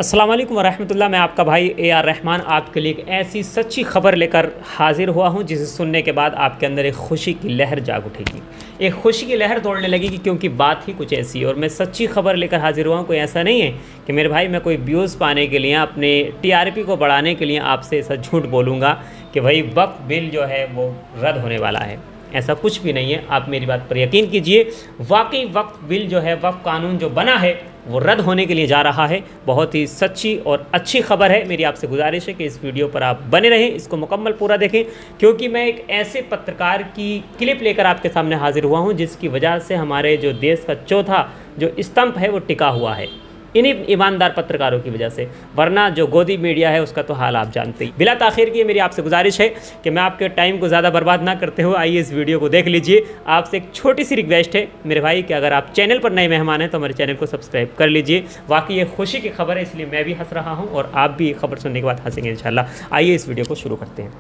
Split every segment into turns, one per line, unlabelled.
अस्सलाम वालेकुम वरहमतुल्लाह। मैं आपका भाई AR रहमान आपके लिए एक ऐसी सच्ची खबर लेकर हाजिर हुआ हूं जिसे सुनने के बाद आपके अंदर एक खुशी की लहर जाग उठेगी, एक खुशी की लहर दौड़ने लगेगी, क्योंकि बात ही कुछ ऐसी है। और मैं सच्ची खबर लेकर हाजिर हुआ हूं। कोई ऐसा नहीं है कि मेरे भाई मैं कोई व्यूज़ पाने के लिए, अपने TRP को बढ़ाने के लिए आपसे ऐसा झूठ बोलूँगा कि भाई वक्फ बिल जो है वो रद्द होने वाला है। ऐसा कुछ भी नहीं है, आप मेरी बात पर यकीन कीजिए। वाकई वक्फ बिल जो है, वक्फ कानून जो बना है वो रद्द होने के लिए जा रहा है। बहुत ही सच्ची और अच्छी खबर है। मेरी आपसे गुजारिश है कि इस वीडियो पर आप बने रहें, इसको मुकम्मल पूरा देखें, क्योंकि मैं एक ऐसे पत्रकार की क्लिप लेकर आपके सामने हाजिर हुआ हूं जिसकी वजह से हमारे जो देश का चौथा जो स्तंभ है वो टिका हुआ है, इन्हीं ईमानदार पत्रकारों की वजह से। वरना जो गोदी मीडिया है उसका तो हाल आप जानते ही। बिला ताखिर की मेरी आपसे गुजारिश है कि मैं आपके टाइम को ज़्यादा बर्बाद ना करते हुए आइए इस वीडियो को देख लीजिए। आपसे एक छोटी सी रिक्वेस्ट है मेरे भाई कि अगर आप चैनल पर नए मेहमान हैं तो हमारे चैनल को सब्सक्राइब कर लीजिए। वाकई ये खुशी की खबर है, इसलिए मैं भी हंस रहा हूँ और आप भी ये खबर सुनने के बाद हंसेंगे इंशाल्लाह। आइए इस वीडियो को शुरू करते हैं।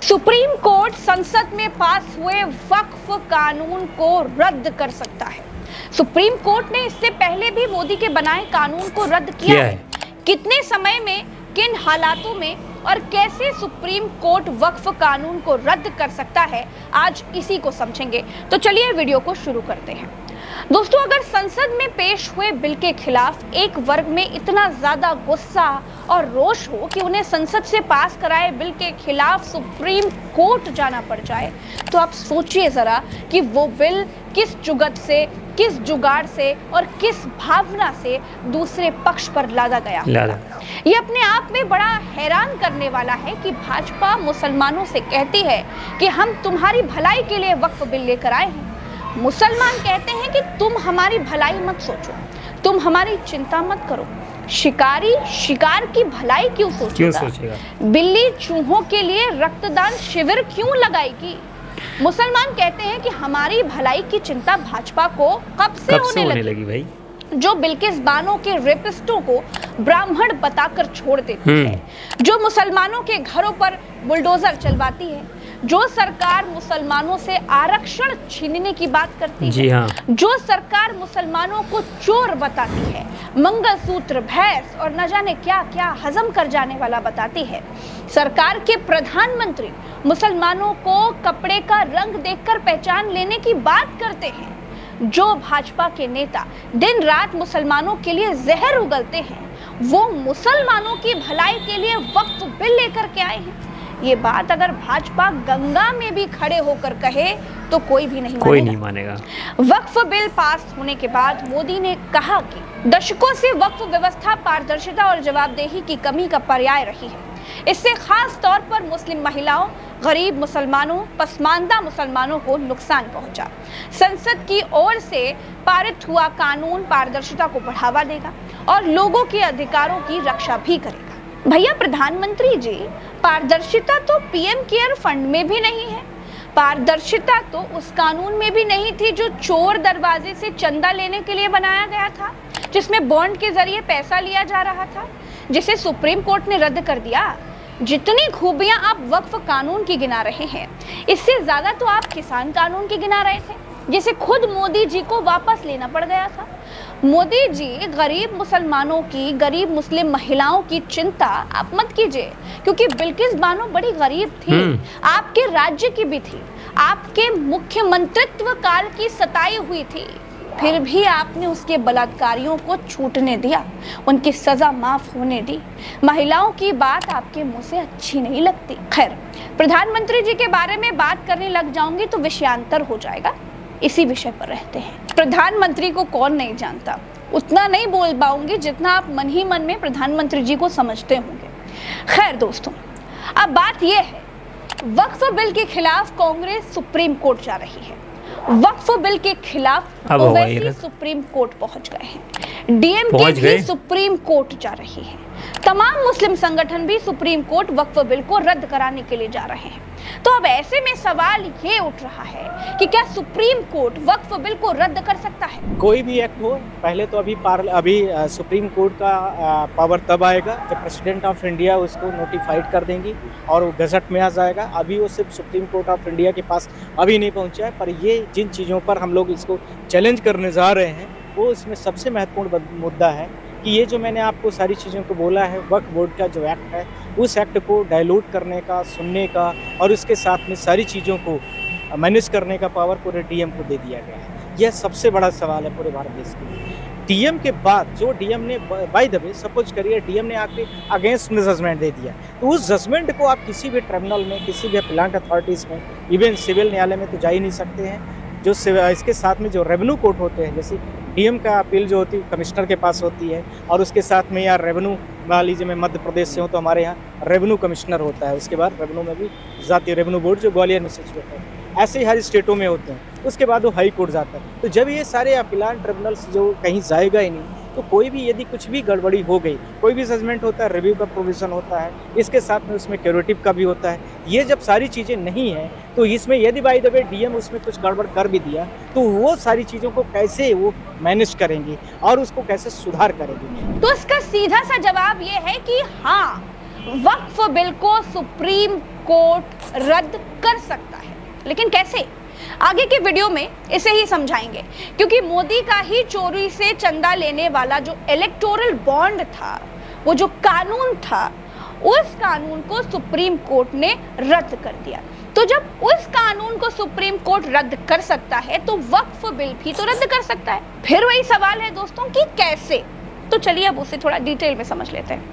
सुप्रीम कोर्ट संसद में पास हुए वक्फ कानून को रद्द कर सकता है। सुप्रीम कोर्ट ने इससे पहले भी मोदी के बनाए कानून को रद्द किया है। कितने समय में, किन हालातों में और कैसे सुप्रीम कोर्ट वक्फ कानून को रद्द कर सकता है, आज इसी को समझेंगे। तो चलिए वीडियो को शुरू करते हैं। दोस्तों, अगर संसद में पेश हुए बिल के खिलाफ एक वर्ग में इतना ज्यादा गुस्सा और रोष हो कि उन्हें संसद से पास कराए बिल के खिलाफ सुप्रीम कोर्ट जाना पड़ जाए, तो आप सोचिए जरा कि वो बिल किस जुगत से, किस जुगाड़ से और किस भावना से दूसरे पक्ष पर लादा गया। ये अपने आप में बड़ा हैरान करने वाला है कि भाजपा मुसलमानों से कहती है कि हम तुम्हारी भलाई के लिए वक्फ बिल लेकर आए हैं। मुसलमान कहते हैं कि तुम हमारी भलाई मत सोचो, तुम हमारी चिंता मत करो। शिकारी शिकार की भलाई क्यों सोचेगा? बिल्ली चूहों के लिए रक्तदान शिविर क्यों लगाएगी? मुसलमान कहते हैं कि हमारी भलाई की चिंता भाजपा को कब से होने लगी भाई, जो बिल्किस बानो के रेपिस्टों को ब्राह्मण बताकर छोड़ देती है, जो मुसलमानों के घरों पर बुलडोजर चलवाती है, जो सरकार मुसलमानों से आरक्षण छीनने की बात करती है, हाँ। जो सरकार मुसलमानों को चोर बताती है, मंगलसूत्र, भैंस और न जाने क्या क्या हजम कर जाने वाला बताती है। सरकार के प्रधानमंत्री मुसलमानों को कपड़े का रंग देखकर पहचान लेने की बात करते हैं। जो भाजपा के नेता दिन रात मुसलमानों के लिए जहर उगलते हैं, वो मुसलमानों की भलाई के लिए वक्फ बिल लेकर के आए हैं। ये बात अगर भाजपा गंगा में भी खड़े होकर कहे तो कोई भी नहीं मानेगा। वक्फ बिल पास होने के बाद मोदी ने कहा कि दशकों से वक्फ व्यवस्था पारदर्शिता और जवाबदेही की कमी का पर्याय रही है। इससे खास तौर पर मुस्लिम महिलाओं, गरीब मुसलमानों, पसमानदा मुसलमानों को नुकसान पहुंचा। संसद की ओर से पारित हुआ कानून पारदर्शिता को बढ़ावा देगा और लोगों के अधिकारों की रक्षा भी करेगा। भैया प्रधानमंत्री जी, पारदर्शिता तो PM केयर फंड में भी नहीं है। पारदर्शिता तो उस कानून में भी नहीं थी जो चोर दरवाजे से चंदा लेने के लिए बनाया गया था, जिसमें बॉन्ड के जरिए पैसा लिया जा रहा था, जिसे सुप्रीम कोर्ट ने रद्द कर दिया। जितनी खूबियां आप वक्फ कानून की गिना रहे हैं, इससे ज्यादा तो आप किसान कानून की गिना रहे थे, जिसे खुद मोदी जी को वापस लेना पड़ गया था। मोदी जी, गरीब मुसलमानों की, गरीब मुस्लिम महिलाओं की चिंता आप मत कीजिए, क्योंकि बिल्किस बानो बड़ी गरीब थी, आपके राज्य की भी थी, आपके मुख्यमंत्रित्व काल की सताई हुई थी, फिर भी आपने उसके बलात्कारियों को छूटने दिया, उनकी सजा माफ होने दी। महिलाओं की बात आपके मुंह से अच्छी नहीं लगती। खैर, प्रधानमंत्री जी के बारे में बात करने लग जाऊंगी तो विषयांतर हो जाएगा, इसी विषय पर रहते हैं। प्रधानमंत्री को कौन नहीं जानता, उतना नहीं बोल पाऊंगी जितना आप मन ही मन में प्रधानमंत्री जी को समझते होंगे। खैर दोस्तों, अब बात यह है, वक्फ बिल के खिलाफ कांग्रेस सुप्रीम कोर्ट जा रही है। वक्फ बिल के खिलाफ ओवैसी सुप्रीम कोर्ट पहुंच गए हैं। DMK भी सुप्रीम कोर्ट जा रही है। तमाम मुस्लिम संगठन भी सुप्रीम कोर्ट वक्फ बिल को रद्द कराने के लिए जा रहे हैं। तो अब ऐसे में सवाल ये उठ रहा है कि क्या सुप्रीम कोर्ट वक्फ बिल को रद्द कर सकता है?
कोई भी एक्ट हो, पहले तो अभी सुप्रीम कोर्ट का पावर तब आएगा जब प्रेसिडेंट ऑफ इंडिया उसको नोटिफाइड कर देंगी और वो गजट में आ जाएगा। अभी वो सिर्फ सुप्रीम कोर्ट ऑफ इंडिया के पास अभी नहीं पहुंचा है, पर ये जिन चीज़ों पर हम लोग इसको चैलेंज करने जा रहे हैं वो इसमें सबसे महत्वपूर्ण मुद्दा है कि ये जो मैंने आपको सारी चीज़ों को बोला है, वक्फ बोर्ड का जो एक्ट है, उस एक्ट को डाइल्यूट करने का, सुनने का और उसके साथ में सारी चीज़ों को मैनेज करने का पावर पूरे डीएम को दे दिया गया है। यह सबसे बड़ा सवाल है पूरे भारत देश के लिए। डीएम के बाद जो डीएम ने बाय द वे सपोज करिए डीएम ने आके अगेंस्ट में जजमेंट दे दिया, तो उस जजमेंट को आप किसी भी ट्रिब्यूनल में, किसी भी प्लांट अथॉरिटीज़ में, इवन सिविल न्यायालय में तो जा ही नहीं सकते हैं। जो इसके साथ में जो रेवेन्यू कोर्ट होते हैं, जैसे डीएम का अपील जो होती है कमिश्नर के पास होती है, और उसके साथ में यार रेवेन्यू, मान लीजिए मैं मध्य प्रदेश से हूँ तो हमारे यहाँ रेवेन्यू कमिश्नर होता है, उसके बाद रेवेन्यू में भी जाती रेवेन्यू बोर्ड जो ग्वालियर में सिचुएट है, ऐसे ही हर स्टेटों में होते हैं। उसके बाद वो हाई कोर्ट जाता है। तो जब ये सारे अपीलान ट्रिब्यूनल्स जो कहीं जाएगा ही नहीं, तो कोई भी यदि कुछ भी गड़बड़ी हो गई, कोई भी जजमेंट होता है, रिव्यू का प्रोविज़न होता है, इसके साथ में उसमें क्यूरेटिव का भी होता है। ये जब सारी चीज़ें नहीं हैं, तो इसमें यदि बाय द वे डीएम उसमें कुछ गड़बड़ कर भी दिया, तो वो सारी चीज़ों को कैसे वो मैनेज करेंगे और उसको कैसे सुधार करेंगे?
तो इसका सीधा सा जवाब ये है कि हाँ, वक्फ बिल को सुप्रीम कोर्ट रद्द कर सकता है। लेकिन कैसे? आगे के वीडियो में इसे ही समझाएंगे, क्योंकि मोदी का ही चोरी से चंदा लेने वाला जो इलेक्टोरल बॉन्ड था, वो जो कानून था, उस कानून को सुप्रीम कोर्ट ने रद्द कर दिया। तो जब उस कानून को सुप्रीम कोर्ट रद्द कर सकता है, तो वक्फ बिल भी तो रद्द कर सकता है। फिर वही सवाल है दोस्तों कि कैसे? तो चलिए अब उसे थोड़ा डिटेल में समझ लेते हैं।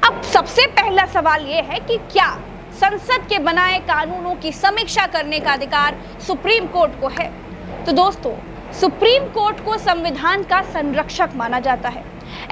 अब सबसे पहला सवाल ये है कि क्या संसद के बनाए कानूनों की समीक्षा करने का अधिकार सुप्रीम कोर्ट को है? तो दोस्तों, सुप्रीम कोर्ट को संविधान का संरक्षक माना जाता है।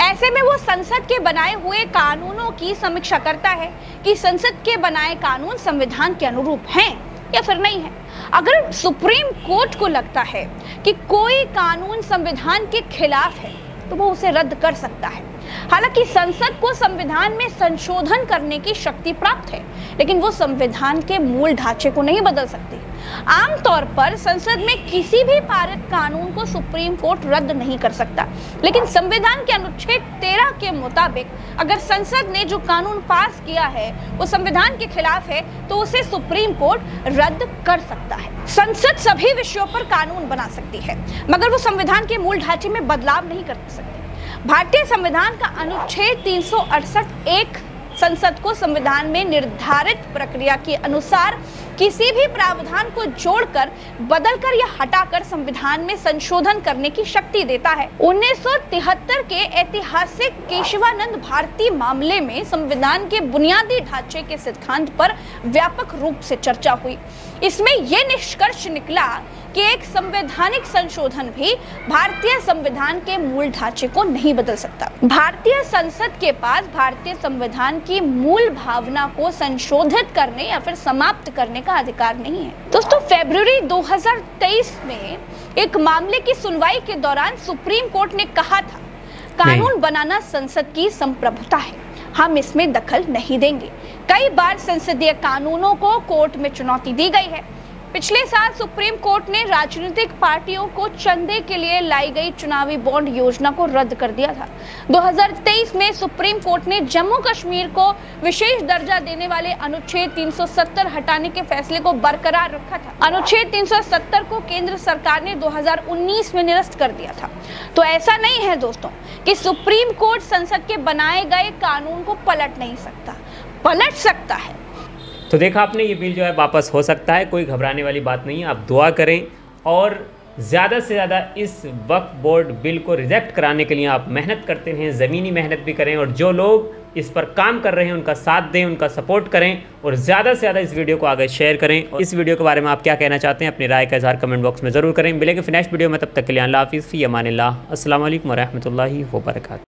ऐसे में वो संसद के बनाए हुए कानूनों की समीक्षा करता है कि संसद के बनाए कानून संविधान के अनुरूप हैं या फिर नहीं है। अगर सुप्रीम कोर्ट को लगता है कि कोई कानून संविधान के खिलाफ है, तो वो उसे रद्द कर सकता है। हालांकि संसद को संविधान में संशोधन करने की शक्ति प्राप्त है, लेकिन वो संविधान के मूल ढांचे को नहीं बदल सकती। आमतौर पर संसद में किसी भी पारित कानून को सुप्रीम कोर्ट रद्द नहीं कर सकता, लेकिन संविधान के अनुच्छेद 13 के मुताबिक अगर संसद ने जो कानून पास किया है वो संविधान के खिलाफ है, तो उसे सुप्रीम कोर्ट रद्द कर सकता है। संसद सभी विषयों पर कानून बना सकती है, मगर वो संविधान के मूल ढांचे में बदलाव नहीं कर सकती। भारतीय संविधान का अनुच्छेद 368(1) संसद को संविधान में निर्धारित प्रक्रिया के अनुसार किसी भी प्रावधान को जोड़कर, बदलकर या हटाकर संविधान में संशोधन करने की शक्ति देता है। 1973 के ऐतिहासिक केशवानंद भारती मामले में संविधान के बुनियादी ढांचे के सिद्धांत पर व्यापक रूप से चर्चा हुई। इसमें यह निष्कर्ष निकला कि एक संवैधानिक संशोधन भी भारतीय संविधान के मूल ढांचे को नहीं बदल सकता। भारतीय संसद के पास भारतीय संविधान की मूल भावना को संशोधित करने या फिर समाप्त करने का अधिकार नहीं है। दोस्तों, फरवरी 2023 में एक मामले की सुनवाई के दौरान सुप्रीम कोर्ट ने कहा था, कानून बनाना संसद की संप्रभुता है, हम इसमें दखल नहीं देंगे। कई बार संसदीय कानूनों को कोर्ट में चुनौती दी गई है। पिछले साल सुप्रीम कोर्ट ने राजनीतिक पार्टियों को चंदे के लिए लाई गई चुनावी बॉन्ड योजना को रद्द कर दिया था। 2023 में सुप्रीम कोर्ट ने जम्मू कश्मीर को विशेष दर्जा देने वाले अनुच्छेद 370 हटाने के फैसले को बरकरार रखा था। अनुच्छेद 370 को केंद्र सरकार ने 2019 में निरस्त कर दिया था। तो ऐसा नहीं है दोस्तों कि सुप्रीम कोर्ट संसद के बनाए गए कानून को पलट नहीं सकता, पलट सकता है।
तो देखा आपने, ये बिल जो है वापस हो सकता है, कोई घबराने वाली बात नहीं है। आप दुआ करें और ज़्यादा से ज़्यादा इस वक्फ बोर्ड बिल को रिजेक्ट कराने के लिए आप मेहनत करते रहें, ज़मीनी मेहनत भी करें, और जो लोग इस पर काम कर रहे हैं उनका साथ दें, उनका सपोर्ट करें, और ज़्यादा से ज़्यादा इस वीडियो को आगे शेयर करें। और इस वीडियो के बारे में आप क्या कहना चाहते हैं, अपनी राय का इज़हार कमेंट बॉक्स में ज़रूर करें। मिलेंगे फिर नेक्स्ट वीडियो में, तब तक के लिए अल्लाह हाफ़िज़, फ़ी अमानिल्लाह, अस्सलाम वालेकुम व रहमतुल्लाहि व बरकातहू।